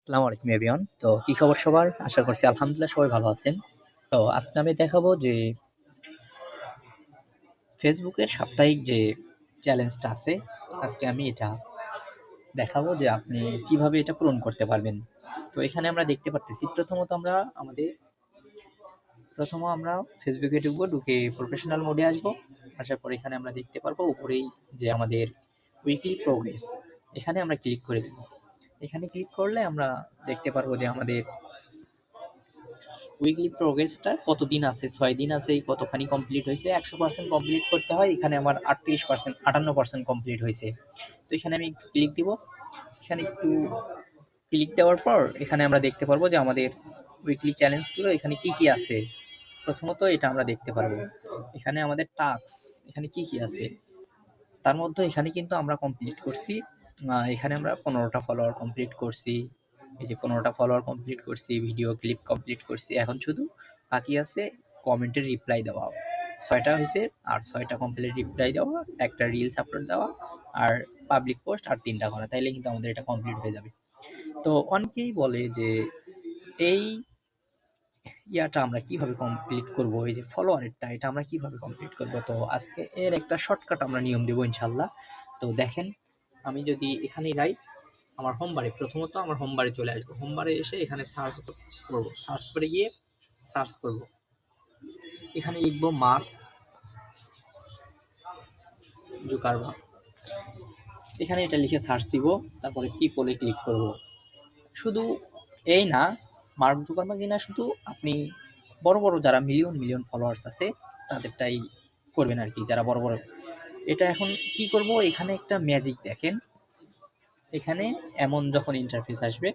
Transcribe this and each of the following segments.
আসসালামু আলাইকুম এভরিওয়ান। তো কি খবর সবার? আশা করছি আলহামদুলিল্লাহ সবাই ভালো আছেন। তো আজকে আমি দেখাবো যে ফেসবুকের সাপ্তাহিক যে চ্যালেঞ্জটা আছে, আজকে আমি এটা দেখাবো যে আপনি কিভাবে এটা পূরণ করতে পারবেন। তো এখানে আমরা দেখতে পারতেছি প্রথমে আমরা ফেসবুকে ঢুকবো, ঢুকে প্রফেশনাল মোডে আসবো। আসার পর এখানে আমরা দেখতে পারবো উপরেই যে আমাদের উইকলি প্রোগ্রেস, এখানে আমরা ক্লিক করে দেব। এখানে ক্লিক করলে আমরা দেখতে পারবো যে আমাদের উইকলি প্রোগ্রেসটা কতদিন আছে, 6 দিন আছে, কতখানি কমপ্লিট হয়েছে। 100% কমপ্লিট করতে হয়, এখানে আমার 38%, 58% কমপ্লিট হয়েছে। তো এখানে আমি একটু ক্লিক দিব। এখানে একটু ক্লিক দেওয়ার পর এখানে আমরা দেখতে পারবো যে আমাদের উইকলি চ্যালেঞ্জগুলো এখানে কি কি আছে। প্রথমত এটা আমরা দেখতে পারবো এখানে আমাদের টাস্ক, এখানে কি কি আছে তার মধ্যে এখানে কিন্তু আমরা কমপ্লিট করছি। এখানে আমরা 15টা ফলোয়ার কমপ্লিট করছি। এই যে 15টা ফলোয়ার কমপ্লিট করছি, ভিডিও ক্লিপ কমপ্লিট করছি। এখন শুধু বাকি আছে কমেন্টের রিপ্লাই দেওয়া। 6টা হয়েছে, আর 6টা কমপ্লিট রিপ্লাই দেওয়া, একটা রিলস আপলোড দেওয়া, আর পাবলিক পোস্ট আর 3টা করা। তাইলে কিন্তু আমাদের এটা কমপ্লিট হয়ে যাবে। তো অনেকেই বলে যে এই ইয়াটা আমরা কিভাবে কমপ্লিট করব, এই যে ফলোয়ারেরটা এটা আমরা কিভাবে কমপ্লিট করব। তো আজকে এর একটা শর্টকাট আমরা নিয়ম দেবো ইনশাল্লাহ। তো দেখেন, আমি যদি এখানে যাই আমার হোমবারে, প্রথমত আমার হোমবারে চলে আসবো। হোমবারে এসে এখানে সার্চ করবো, সার্চ করে গিয়ে সার্চ করব, এখানে লিখবো মার্ক জুকারবার্গ। এখানে এটা লিখে সার্চ দিব, তারপরে পিপলে ক্লিক করব। শুধু এই না, মার্ক জুকারবার্গই না, শুধু আপনি বড় বড় যারা মিলিয়ন মিলিয়ন ফলোয়ার্স আছে তাদেরটাই করবেন আর কি, যারা বড় বড়। এটা এখন কি করব, এখানে একটা ম্যাজিক দেখেন। এখানে এমন যখন ইন্টারফেস আসবে,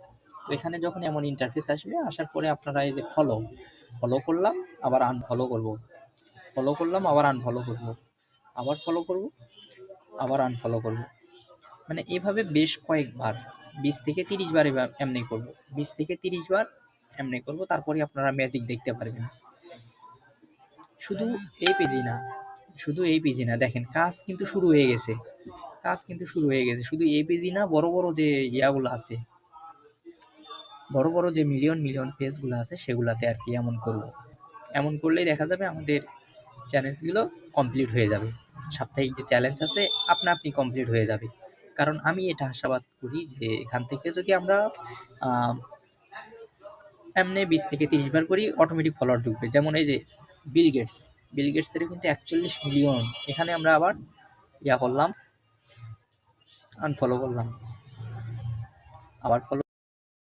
তো এখানে যখন এমন ইন্টারফেস আসবে, আসার পরে আপনারা এই যে ফলো ফলো করলাম, আবার আনফলো করব, ফলো করলাম, আবার আনফলো করব, আবার ফলো করব, আবার আনফলো করব। মানে এভাবে বেশ কয়েকবার 20 থেকে 30 বার এমনি করব, 20 থেকে 30 বার এমনি করব। তারপরে আপনারা ম্যাজিক দেখতে পারবেন। শুধু এই পেজই না, শুধু এই পেজই না, দেখেন কাজ কিন্তু শুরু হয়ে গেছে, কাজ কিন্তু শুরু হয়ে গেছে। শুধু এই পেজই না, বড় বড় যে ইয়াগুলো আছে, বড় বড় যে মিলিয়ন মিলিয়ন পেজগুলো আছে সেগুলাতে আর কি এমন করব। এমন করলেই দেখা যাবে আমাদের চ্যালেঞ্জগুলো কমপ্লিট হয়ে যাবে। সাপ্তাহিক যে চ্যালেঞ্জ আছে আপনা আপনি কমপ্লিট হয়ে যাবে। কারণ আমি এটা আশাবাদ করি যে এখান থেকে যদি আমরা এমনি 20 থেকে 30 বার করি, অটোমেটিক ফলোয়ার ঢুকবে। যেমন এই যে বিল গেটস, বিল গেটসেরও কিন্তু 41 মিলিয়ন। এখানে আমরা আবার ইয়া করলাম, আনফলো করলাম, আবার ফলো